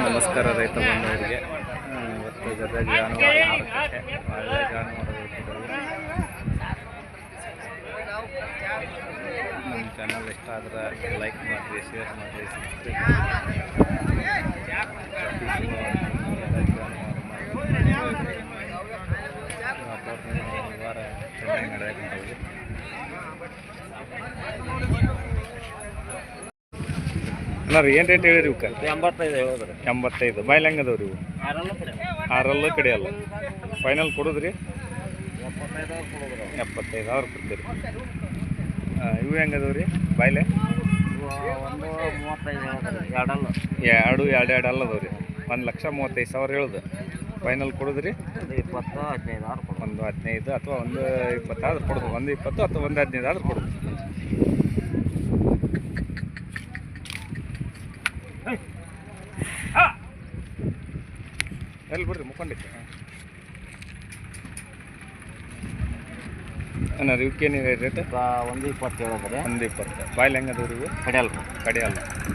ನಮಸ್ಕಾರ ರೈತ ಬಂಧುವರಿಗೆ. ಇವತ್ತು ಗದಗ ಜಾನುವಾರು ಮಾರುಕಟ್ಟೆ ಒಳ್ಳೆ ಜಾನುವಾರುಗಳು ಕೊಡೋದು. ನಮ್ಮ ಚಾನಲ್ ಇಷ್ಟ ಆದರೆ ಲೈಕ್ ಮಾಡಿರಿ, ಶೇರ್ ಮಾಡಿರಿ, ಸಬ್ಸ್ಕ್ರೈಬ್ ವಾರ ಚೆನ್ನಾಗಿ ನಡೆಯಕೊಂಡವ್ರಿ. ಅಲ್ಲ ರೀ, ಏನು ರೇಟ್ ಹೇಳಿರಿ ಇವಕ್ಕೆ? 85 ಹೇಳಿದ್ರಿ. 85. ಬಾಯ್ಲಿ ಹೆಂಗೆ ಅದಾವ್ರಿ ಇವು? 6 ಕಡೆಯಲ್ಲ. ಫೈನಲ್ ಕೊಡೋದ್ರಿ 75,000 ಕೊಡ್ತೀರಿ. ಇವು ಹೆಂಗೆ ಅದಾವ್ರಿ ಬಾಯ್ಲೆ? 2 ಅಲ್ಲ ಅದಾವ್ರಿ. 1,35,000 ಹೇಳುದು. ಫೈನಲ್ ಕೊಡೋದ್ರಿ 15,000 ಒಂದು 15 ಅಥವಾ 1,20 ಆದ್ರೆ ಕೊಡೋದು. 1,20 ಅಥವಾ 1,15 ಆದ್ರೆ ಕೊಡೋದು. ಎಲ್ಲಿ ಬಿಡ್ರಿ ಮುಖಂಡಿತ್ತು ಅಣ್ಣ. ಇವಕ್ಕೇನು ರೇಟ್? 1,20 ಹೇಳಿದ್ರಿ. 1,20. ಬಾಯ್ಲಿ ಹೆಂಗೆ ಅದಾವ್ರಿ ಇವು? ಕಡಿಯಲ್ಲ.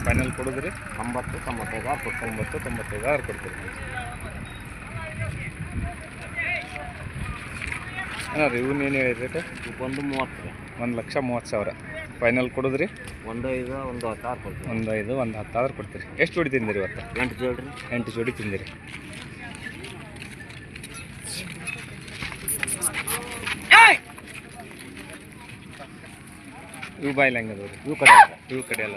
ಫೈನಲ್ ಕೊಡೋದ್ರಿ 90,95,000 ಕೊಡ್ತೀರಿ ಅಣ್ಣ. ರೀ ಇವನ್ನ ಏನು ಹೇಳಿ ರೇಟ್? 1,30 ರೀ. 1,30,000. ಫೈನಲ್ ಕೊಡೋದ್ರಿ 1,10,000 ಕೊಡ್ತೀವಿ. 1,10,000 ಕೊಡ್ತೀರಿ. ಎಷ್ಟು ಜೋಡಿ ತಿಂದಿರಿ ಇವತ್ತು? 8 ಜೋಡಿ ರೀ. 8 ಜೋಡಿ ತಿಂದಿರಿ. ಇವು ಬಾಯ್ಲಿ ಹೆಂಗೆ ಅದಾವ್ರಿ? ಇವು ಕಡೆ ಅಲ್ಲ.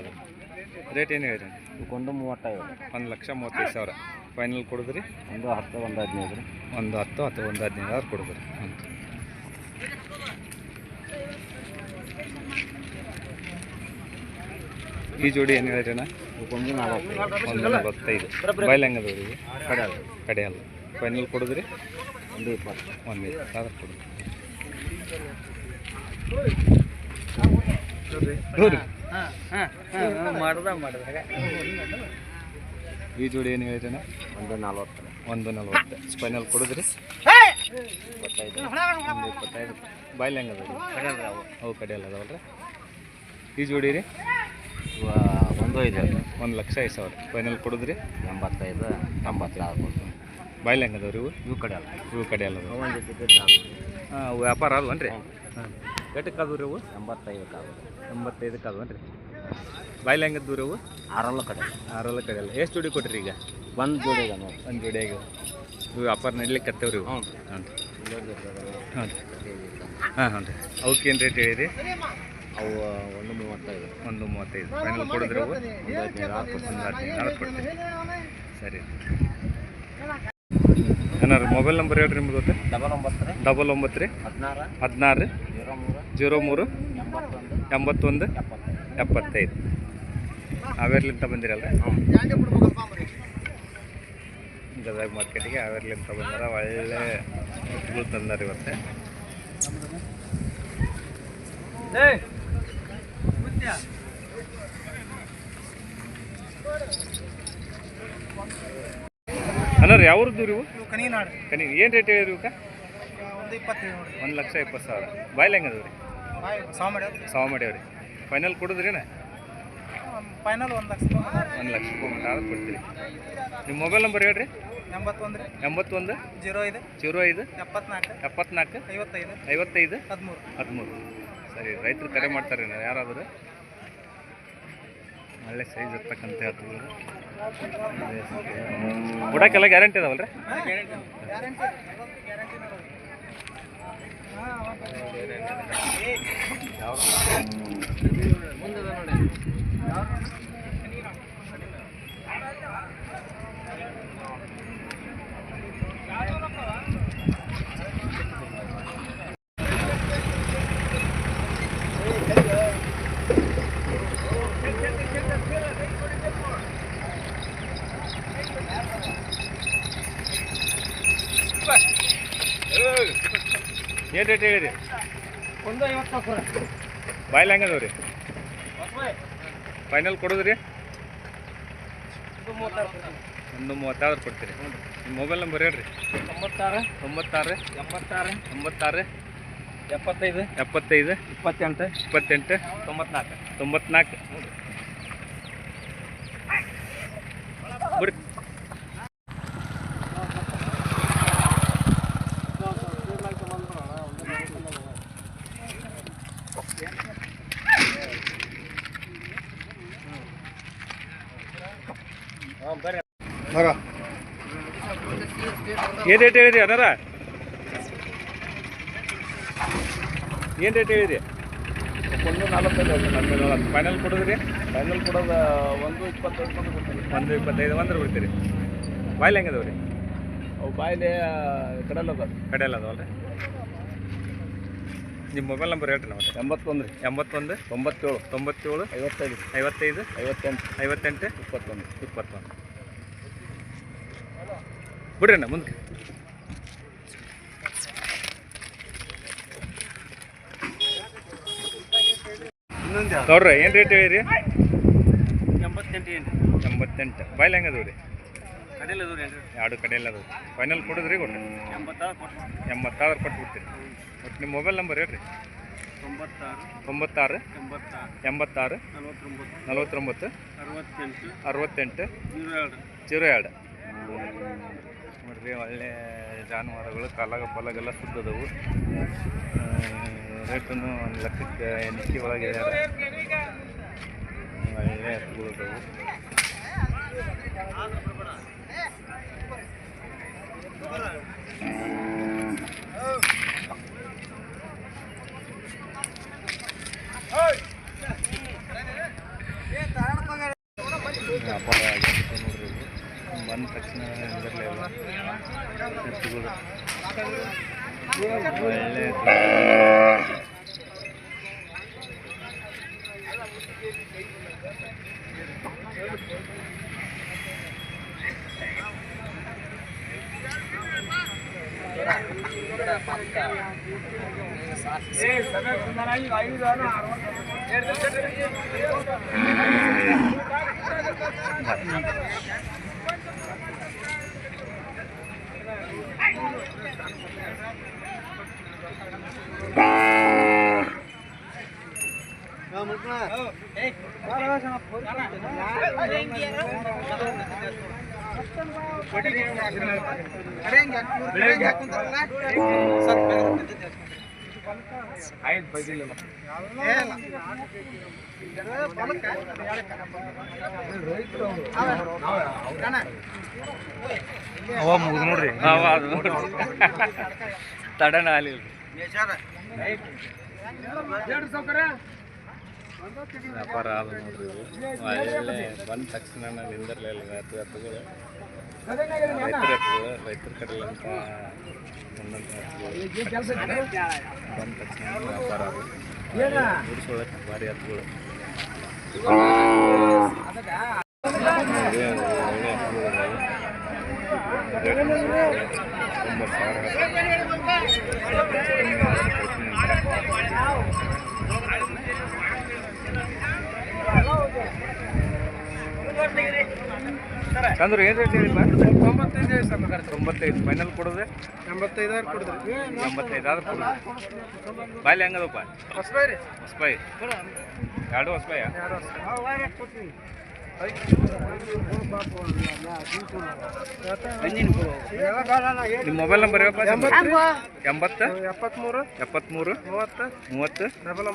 ರೇಟ್ ಏನು ಹೇಳಿರಿ? 1,35. 1,35,000. ಫೈನಲ್ ಕೊಡೋದ್ರಿ 1,10, 1,15 ರೀ. 1,10 ಅಥವಾ 1,15,000 ಕೊಡೋದ್ರಿ. ಈ ಜೋಡಿ ಏನು ಹೇಳಿರಿ ಅಣ್ಣ? 1,45. ಬಾಯ್ಲಿ ಹೆಂಗೆ ಅದಾವ್ರಿ ಇವು? ಕಡೆ ಅಲ್ಲ. ಫೈನಲ್ ಕೊಡೋದ್ರಿ 1,20,000 ಕೊಡೋದು. ಈ ಜೋಡಿ ಏನು ಹೇಳಿರಿ? 1,40. ಫೈನಲ್ ಕೊಡೋದ್ರಿ 1,25. ಬಾಯ್ಲಿ ಹೆಂಗೆ ಅದಾವ್ರಿ? ಅವು ಕಡೆ ಎಲ್ಲ ಅದಾವಲ್ರಿ. ಈ ಜೋಡಿ ರೀ 1,05,000. ಫೈನಲ್ ಕೊಡೋದ್ರಿ 85, 90,000 ಬಾಯ್ಲಿ ಹೆಂಗೆ ಅದಾವ್ರಿ ಇವು? ಇವು ಕಡೆ ಅಲ್ಲ. ಹಾಂ, ವ್ಯಾಪಾರ ಅಲ್ವನ್ರಿ? ಎಷ್ಟಕ್ಕೆ ಅದಾವ ರೀ ಅವು? 85 ಅಲ್ವನ್ರಿ. ಬಾಯ್ಲಿ ಹೆಂಗೆ ಅದಾವ ರೀ ಅವು? 6 ಕಡೆ ಅಲ್ಲ. ಎಷ್ಟು ಜೋಡಿ ಕೊಟ್ರಿ ಈಗ? 1 ಜೋಡಿ ಇದೆ ನೋಡಿ. 1 ಜೋಡಿ ಆಗಿ ಇವು ವ್ಯಾಪಾರ ನಡ್ಲಿಕ್ಕೆ ಕತ್ತೇವ್ರಿ ಇವು? ಹಾಂ ರೀ. ಅವಕ್ಕೇನು ರೇಟ್ ಹೇಳಿರಿ? ಅವು 1,35. 1,35. ಫೈನಲ್ ಕೊಡಿದ್ರೆ ಅವು 1,15,000 ಕೊಡ್ತೀವಿ. ಸರಿ ಏನಾರು ಮೊಬೈಲ್ ನಂಬರ್ ಹೇಳ್ರಿ ನಿಮ್ಗೆ ಗೊತ್ತಾ? 99 ರೀ 16 03 81 75. ಹಾವೇರ್ಲಿಂದ ಬಂದಿರಲ್ಲ? ಗದಗ ಮಾರ್ಕೆಟಿಗೆ ಹಾವೇರ್ಲಿಂದ ಬಂದಾರ. ಒಳ್ಳೆ ಎತ್ತುಗಳು ತಂದಾರ ಇವತ್ತೆ. ಅಣ್ಣ ರೀ, ಯಾವ್ರದ್ದು ರೀ ಇವು? ಕನಿ. ಏನು ರೇಟ್ ಹೇಳಿರಿ ಇವಕ್ಕೆ? 1,20,000. ಬಾಯ್ಲಿ ಹೆಂಗೆ ಅದಾವ ರೀ? ಸಾವ ಮಾಡ್ಯಾವ್ರಿ. ಫೈನಲ್ ಕೊಡೋದ್ರಿ ಅಣ್ಣ? 1,00,000 ಕೊಡ್ತೀರಿ. ನಿಮ್ಮ ಮೊಬೈಲ್ ನಂಬರ್ ಹೇಳ್ರಿ? 81 05 74 55 13. ಸರಿ, ರೈತರು ಕರೆ ಮಾಡ್ತಾರೆ ಯಾರಾದರೂ? ಒಳ್ಳೆ ಸೈಜ್ ಇರ್ತಕ್ಕಂಥ ಹೇಳ್ತೀವಿ. ಕೊಡೋಕ್ಕೆಲ್ಲ ಗ್ಯಾರಂಟಿ ಅದಾವಲ್ರಿ? ಏನು ರೇಟ್ ಹೇಳಿರಿ? 1,50. ಬಾಯ್ಲಿ ಹೆಂಗೆ ಅದಾವ ರೀ? ಫೈನಲ್ ಕೊಡೋದ್ರಿ 1,30,000 ಕೊಡ್ತೀರಿ. ನಿಮ್ಮ ಮೊಬೈಲ್ ನಂಬರ್ ಹೇಳ್ರಿ? 96 96 86 86 75 75 28 28 94 ಬಿಡಿ. ಹಾಂ ಬರ್ರಿ ಏನು ರೇಟ್ ಹೇಳಿರಿ ಅದಾರ ಏನು ರೇಟ್ ಹೇಳಿರಿ? 1.45 ಫೈನಲ್ ಕೊಡೋದ್ರಿ? ಫೈನಲ್ ಕೊಡೋದು 1.25 ಕೊಡ್ತೀವಿ. 1.25 ಅಂದ್ರೆ ಬಿಡ್ತೀರಿ. ಬಾಯ್ಲಿ ಹೆಂಗೆ ಅದಾವೆ ರೀ? ಅವು ಬಾಯಿಲೆ ಕಡೆಲ್ಲ ಅದ ಕಡೆಯಲ್ಲ ಅದಾವಲ್ಲ ರೀ? ನಿಮ್ಮ ಮೊಬೈಲ್ ನಂಬರ್ ಹೇಳ್ರಿ ನಾವು. 81 ರೀ 81 97 97 55 55 58 58 21 21 ಬಿಡ್ರಿ ಅಣ್ಣ ಮುಂದಕ್ಕೆ. ನೋಡ್ರಿ ಏನು ರೇಟ್ ಹೇಳಿರಿ? 88. ಬಾಯ್ಲಿ ಹೆಂಗೆ ಅದಾವೆ ರೀ? ಕಡೆಲ್ಲ ಅದು ರೀ ಎರಡು ಕಡೆಯಲ್ಲ ಅದಾವೆ. ಫೈನಲ್ ಕೊಡೋದ್ರಿ ಕೊಡ್ರಿ? 80 ಕೊಟ್ಬಿಡ್ತೀರಿ. ಒಟ್ಟು ನಿಮ್ಮ ಮೊಬೈಲ್ ನಂಬರ್ ಹೇಳ್ರಿ. 96 86 49 68 02. ನೋಡ್ರಿ ಒಳ್ಳೆ ಜಾನುವಾರುಗಳು ಕಾಲಾಗ ಪಾಲಾಗೆಲ್ಲ ಸುದ್ದದವು. ರೇಟನ್ನು 1 ಲಕ್ಷಕ್ಕೆ ನಿಕ್ಕಿ ಒಳಗೆ ಒಳ್ಳೆ ಎತ್ತುಗಳದವು. ವ್ಯಾಪಾರ ಆಗಿರುತ್ತೆ ನೋಡ್ರಿ. ಬಂದ ತಕ್ಷಣ ಇದರಲ್ಲೇ ಎತ್ತುಗಳು ಒಳ್ಳೆ ನೋಡ್ರಿ ತಡನ ಆಗಲಿಲ್ಲ. ವ್ಯಾಪಾರ ಆದ ನೋಡ್ರಿ. ಒಳ್ಳೆ ಬಂದ ತಕ್ಷಣ ನಿಂದರ್ಲಿಲ್ಲ ಎತ್ತುಗಳು. ರೈತರ ಕಡೆಲ್ಲ ಅಂತ ಒಂದೊಂದು ಎತ್ತುಗಳು ಬಂದ ತಕ್ಷಣ ವ್ಯಾಪಾರ ಆಗೋದು. ಗುಡಿಸೋಳಕ್ಕೆ ಭಾರಿ ಎತ್ತುಗಳು. ಒಳ್ಳೆ ಎತ್ತುಗಳು ಅದಾವೆ. 90,000 ಚಂದ್ರು ಏನು ರೇಟ್ ಹೇಳಿಲ್ಲ? 95 ಫೈನಲ್ ಕೊಡೋದೆ? 85 ಕೊಡಿದ್ರಿ 85 ಆದ್ರೆ ಕೊಡೋದು. ಬಾಯ್ಲಿ ಹೆಂಗದಪ್ಪ? ಹೊಸಬಾಯಿ ಎರಡು ಹೊಸಬಾಯ? ನಿಮ್ಮ ಮೊಬೈಲ್ ನಂಬರ್ ಹೇಳಪ್ಪ. 80 73 30 99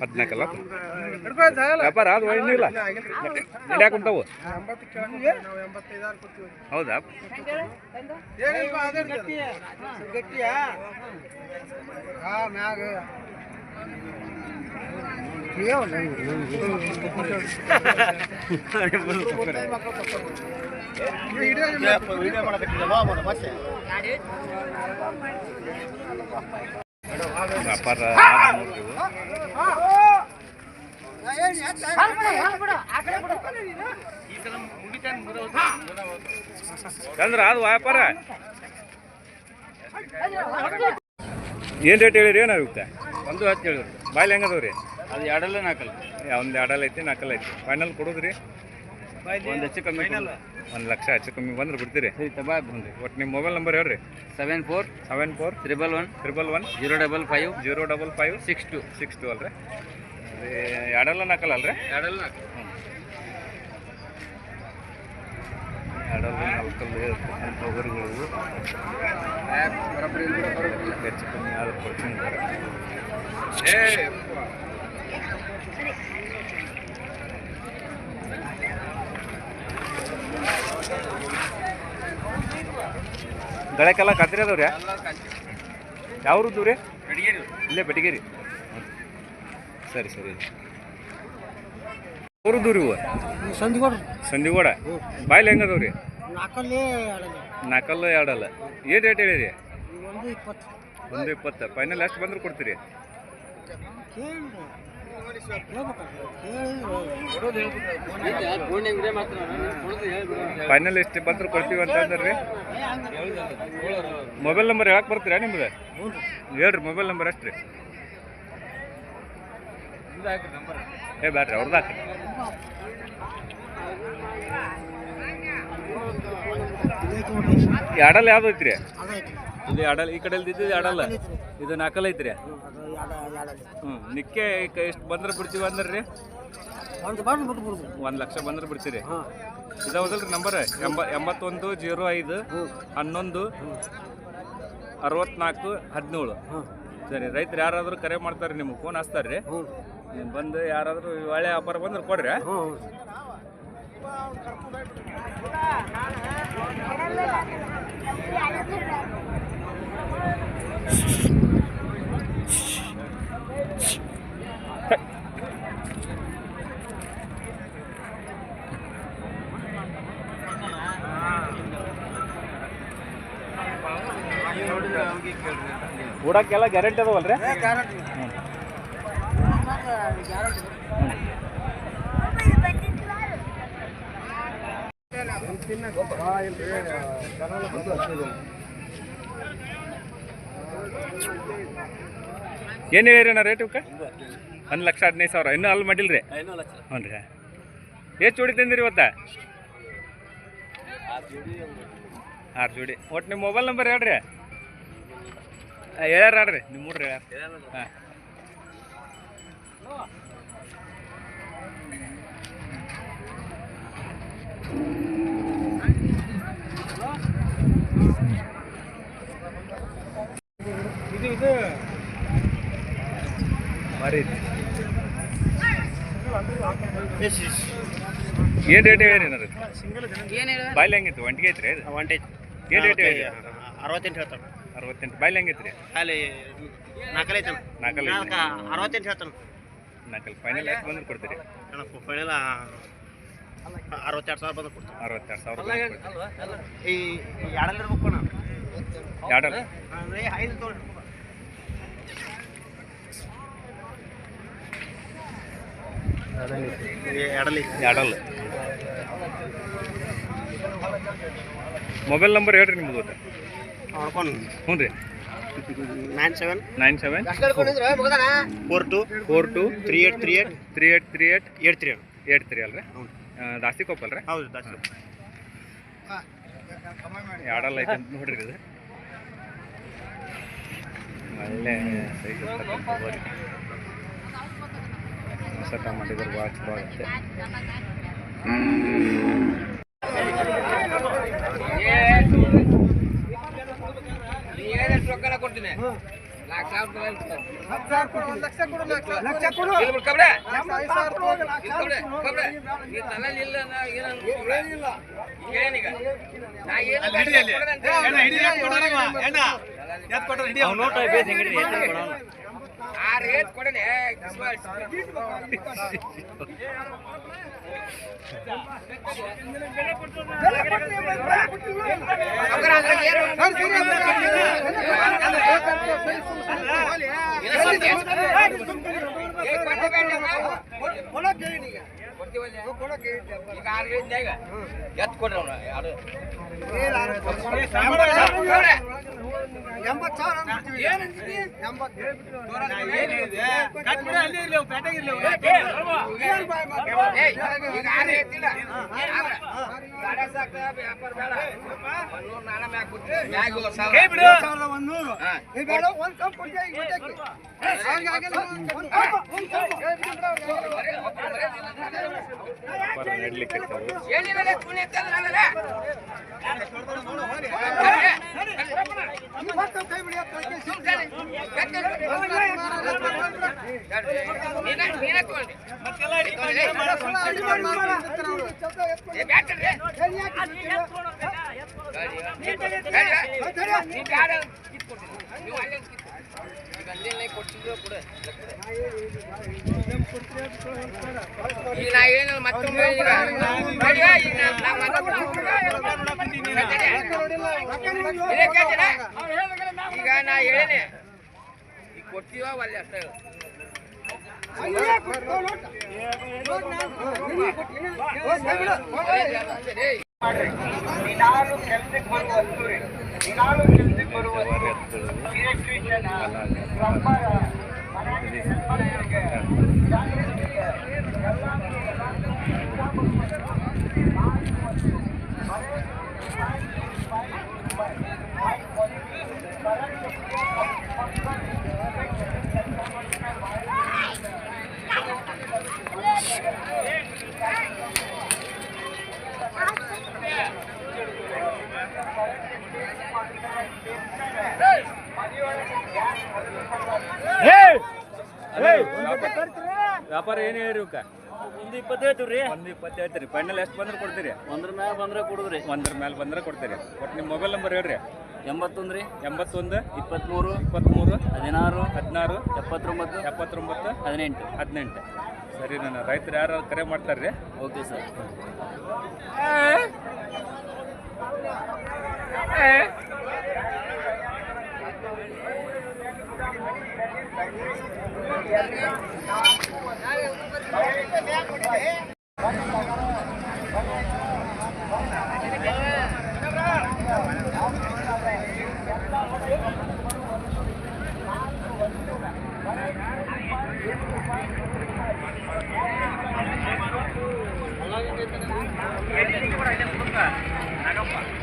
14 ವ್ಯಾಪಾರ ಅದು ಏನಿಲ್ಲ ನಡ್ಯಾಕ ಉಂಟವು. ಹೌದಾ? ವ್ಯಾಪಾರ ಚಂದ್ರ ಅದು ವ್ಯಾಪಾರ ಏನು ರೇಟ್ ಹೇಳಿರಿ? ಏನಾಗುತ್ತೆ? 1.10 ಹೇಳಿರಿ. ಬಾಯ್ಲಿ ಹೆಂಗದವ್ರಿ? ಅದು ಎರಡಲ್ಲ ನಾಲ್ಕಲ್ಲ. ಒಂದು ಎರಡಲ್ಲ ಐತಿ ನಾಲ್ಕಲ್ಲ ಐತಿ. ಫೈನಲ್ ಕೊಡೋದ್ರಿ? ಒಂದು ಹೆಚ್ಚು ಕಮ್ಮಿ 1 ಲಕ್ಷ ಹೆಚ್ಚು ಕಮ್ಮಿ ಬಂದ್ರೆ ಬಿಡ್ತೀರಿ? ಬಂದ್ರಿ. ಒಟ್ಟು ನಿಮ್ಮ ಮೊಬೈಲ್ ನಂಬರ್ ಹೇಳ್ರಿ. 74 11 055 62 ಅಲ್ರಿ? ಎರಡಲ್ಲ ನಾಲ್ಕಲ್ಲ ಅಲ್ರಿ? ಎರಡಲ್ಲ ಎರಡಲ್ಲ ನಾಲ್ಕಲ್ಲಿ ತೊಗರಿಗಳು ಹೆಚ್ಚು ಕಮ್ಮಿ ಆದ್ರೆ ಕೊಡ್ತೀನಿ. ಗಳಕ್ಕೆಲ್ಲ ಖಾತ್ರಿ ಅದಾವ್ರಿ ಯಾವ್ದು ರೀ ಇಲ್ಲೇ ಬೆಟಗೇರಿ ಸರಿ ಸರಿ ಅವ್ರದ್ದು ರೀ ಇವು ಸಂದಿಗೋಡ ಬಾಯ್ಲಿ ಹೆಂಗದವ್ರಿ ನಾಲ್ಕಲ್ಲು ಎರಡಲ್ಲ ಏನು ರೇಟ್ ಹೇಳಿರಿ 120 ಫೈನಲ್ ಎಷ್ಟು ಬಂದ್ರೆ ಕೊಡ್ತೀರಿ ಫೈನಲ್ ಎಷ್ಟು ಬಂದ್ರೆ ಕೊಡ್ತೀವಿ ಅಂತ ಅಂದ್ರೆ ಮೊಬೈಲ್ ನಂಬರ್ ಹೇಳಕ್ಕೆ ಬರ್ತೀರಾ ನಿಮ್ದು ಹೇಳ್ರಿ ಮೊಬೈಲ್ ನಂಬರ್ ಅಷ್ಟು ರೀ ಬ್ಯಾಡ್ರಿ ಅವ್ರದ್ದು ಹಾಕ್ರಿ ಎರಡಲ್ಲ ಯಾವ್ದು ಐತ್ರಿ ಇದು ಎರಡಲ್ಲ ಈ ಕಡೆಯಲ್ಲಿ ಇದ್ದು ಎರಡಲ್ಲ ಇದು ನಾಲ್ಕಲ್ಲ ಐತ್ರಿ ನಿಕ್ಕೆ ಎಷ್ಟು ಬಂದ್ರೆ ಬಿಡ್ತೀವಿ ಅಂದ್ರೆ ರೀ 1 ಲಕ್ಷ ಬಂದ್ರೆ ಬಿಡ್ತೀರಿ ಇದಾವದಲ್ರಿ ನಂಬರ್ 8105 11 64 17 ಸರಿ ರೈತರು ಯಾರಾದರೂ ಕರೆ ಮಾಡ್ತಾರೆ ನಿಮ್ಗೆ ಫೋನ್ ಹಚ್ತಾರೆ ರೀ ಬಂದು ಯಾರಾದರೂ ಒಳ್ಳೆ ವ್ಯಾಪಾರ ಬಂದ್ರೆ ಕೊಡ್ರಿ ಊಡಕ್ಕೆಲ್ಲ ಗ್ಯಾರಂಟಿ ಅದಾವಲ್ರಿ ಏನು ಹೇಳಿರಿ ಅಣ್ಣ ರೇಟ್ ಇವಕ್ಕೆ 1,15,000 ಇನ್ನೂ ಅಲ್ಲಿ ಮಾಡಿಲ್ರಿ ಹ್ಞೂ ರೀ ಎಷ್ಟು ಜೋಡಿ ತಂದಿರಿ ಇವತ್ತ 6 ಜೋಡಿ ಒಟ್ಟು ನಿಮ್ಮ ಮೊಬೈಲ್ ನಂಬರ್ ಹೇಳ್ರಿ ಹೇಳ್ಯಾರ ಆಡ್ರಿ ನಿಮ್ಮ ಮೂಡ್ರಿ ಹೇಳ್ಯಾರ ಹಾಂ ಇದು ಮರಿ ಏನು ರೇಟ್ ಹೇಳಿರಿ ಏನಾರು ಬಾಯ್ಲಿ ಹೆಂಗಿತ್ತು ಒಂಟಿಗೆ ಐತ್ರಿ ಏನು ರೇಟ್ ಹೇಳಿ 68 ಹೇಳ್ತಾನೆ 68 ಬಾಯ್ಲಿ ಹೆಂಗೈತ್ರಿ ಅಲ್ಲಿ ನಾಲ್ಕಲ್ಲಿ 68 ಹೇಳ್ತಾನೆ ನಾಲ್ಕಲ್ಲಿ ಫೈನಲ್ ಎಷ್ಟು ಬಂದ್ರೆ ಕೊಡ್ತೀರಿ ಫೈನಲ್ 62,000 ಬಂದು ಕೊಡ್ತೀನಿ 62,000 ಈ ಎರಡಲ್ಲಿ ಇರ್ಬೇಕು ನಾನು ಎರಡಲ್ಲ 5 ತೊಗೊಂಡು ಎರಡಲ್ಲ ಮೊಬೈಲ್ ನಂಬರ್ ಹೇಳ್ರಿ ನಿಮ್ದು ಹ್ಞೂ ರೀ 97 42 3838 83 ಅಲ್ರಿ ದಾಸ್ತಿ ಕೊಪ್ಪಲ್ರಿ ಹೌದು ದಾಸ್ತಿ ಎರಡಲ್ಲ ಐತೆ ಅಂತ ನೋಡ್ರಿ ಇದು ಒಳ್ಳೆ ಸೈಜ್ ಹೊಸ ಟಮಾಟಿದ್ರು ಭಾಳ ಚಲೋ ಆಗುತ್ತೆ ಕೊಡ್ತೀನಿ ಆ ರೇಟ್ ಕೊಡಲಿ ಎತ್ ಕೊಡ್ರಿ ಅವ್ನು ಯಾರು ನೆಡ್ಲಿಕ್ಕೆ ಈಗ ನಾ ಏನು ಮತ್ತೊಮ್ಮೆ ಈಗ ನಾ ಹೇಳೇನೆ ಈಗ ಕೊಡ್ತೀವ ಒಳ್ಳೆ ಅಷ್ಟೇ ವ್ಯಾಪಾರ ಏನು ಹೇಳಿರಿ ಇವಕ್ಕ? 120 ಹೇಳ್ತೀವಿ ರೀ. 120 ಹೇಳ್ತೀರಿ. ಫೈನಲ್ ಎಷ್ಟು ಬಂದ್ರೆ ಕೊಡ್ತೀರಿ? 100 ಮ್ಯಾಗ ಬಂದ್ರೆ ಕೊಡುದ್ರಿ. 100 ಮೇಲೆ ಬಂದ್ರೆ ಕೊಡ್ತೀರಿ. ಒಟ್ಟು ನಿಮ್ಮ ಮೊಬೈಲ್ ನಂಬರ್ ಹೇಳ್ರಿ. 81 ರೀ, 81 23 23 16 16 79 79 18. 18. ಸರಿ, ನನ್ನ ರೈತರು ಯಾರು ಕರೆ ಮಾಡ್ತಾರೆ ರೀ? Okay sir.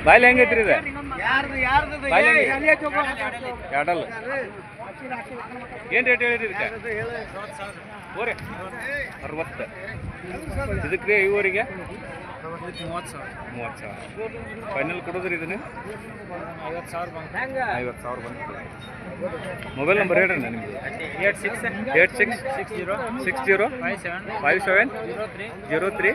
ಬಾಯ್ಲಿ ಹೆಂಗೈತ್ರಿ ಇದು? ಯಾರ್ದು ಬಾಯ್ಲಿ ಎರಡಲ್ಲ. ಏನು ರೇಟ್ ಹೇಳಿರಿ ಇದಕ್ಕೆ? ಓರಿ 60. ಇದಕ್ಕೆ ರೀ ಇವರಿಗೆ 30,000. ಫೈನಲ್ ಕೊಡೋದ್ರಿ ಇದನ್ನು? 50,000 ಬಂದು. ಮೊಬೈಲ್ ನಂಬರ್ ಹೇಳ್ರಿ ನಿಮಗೆ. 86 60 57 03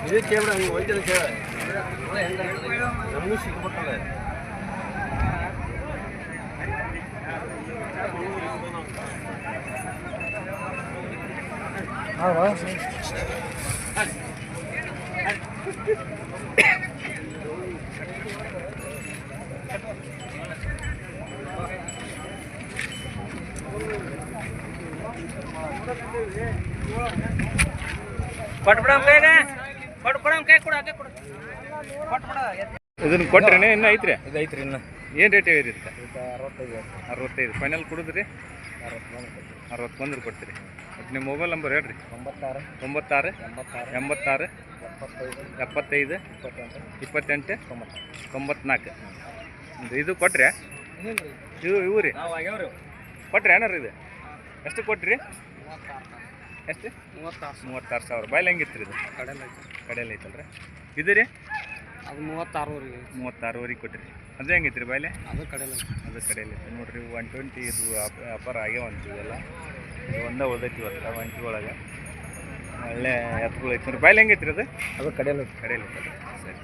ಇದೇ ಕೇಳ್ರ ನೀವು ಹೋಯ್ತದ ಕೇಳ ನಮಗೂ ಸಿಗ್ಬೇಕಲ್ಲ. ಇದನ್ನ ಕೊಟ್ರೇನೆ ಇನ್ನು ಐತ್ರಿ? ಇದು ಐತ್ರಿ ಇನ್ನು. ಏನು ರೇಟ್ ಹೇಳಿರಿ ಇದಕ್ಕೆ? 65. 65 ಫೈನಲ್ ಕೊಡೋದ್ರಿ? 60 ಬಂದ್ರೆ ಕೊಡ್ತೀರಿ. ನಿಮ್ಮ ಮೊಬೈಲ್ ನಂಬರ್ ಹೇಳ್ರಿ. 96 86 75 28 94. ಇದು ಕೊಟ್ರಿ? ಇವು ರೀ ಕೊಟ್ರಿ ಏನಾರ ಇದು? ಎಷ್ಟು ಕೊಟ್ರಿ? ಎಷ್ಟು? 36,000. ಬಾಯ್ಲಿ ಹೆಂಗಿತ್ತು ಇದು? ಕಡೆಯಲ್ಲಿ ಐತಲ್ರಿ. ಇದು ರೀ? ಅದು 36 36ವರೆಗೆ ಕೊಟ್ಟಿರಿ. ಅದು ಹೆಂಗೈತೆ ರೀ ಬಾಯ್ಲಿ? ಅದು ಕಡೆಯಲ್ಲಿ ಐತೆ ನೋಡಿರಿ. 120 ಇದು ವ್ಯಾಪಾರ ಆಗ್ಯಾವಂತ ಇವೆಲ್ಲ. ಇದು ಒಂದೇ ಉಳ್ದೈತಿ ಇವತ್ತು 120 ಒಳಗೆ. ಒಳ್ಳೆ ಎತ್ತುಗಳು ಐತೆ ನೋಡಿರಿ. ಬಾಯ್ಲಿ ಹೆಂಗೈತೆ ರೀ ಅದು? ಅದು ಕಡೆಯಲ್ಲಿ ಐತೆ. ಸರಿ.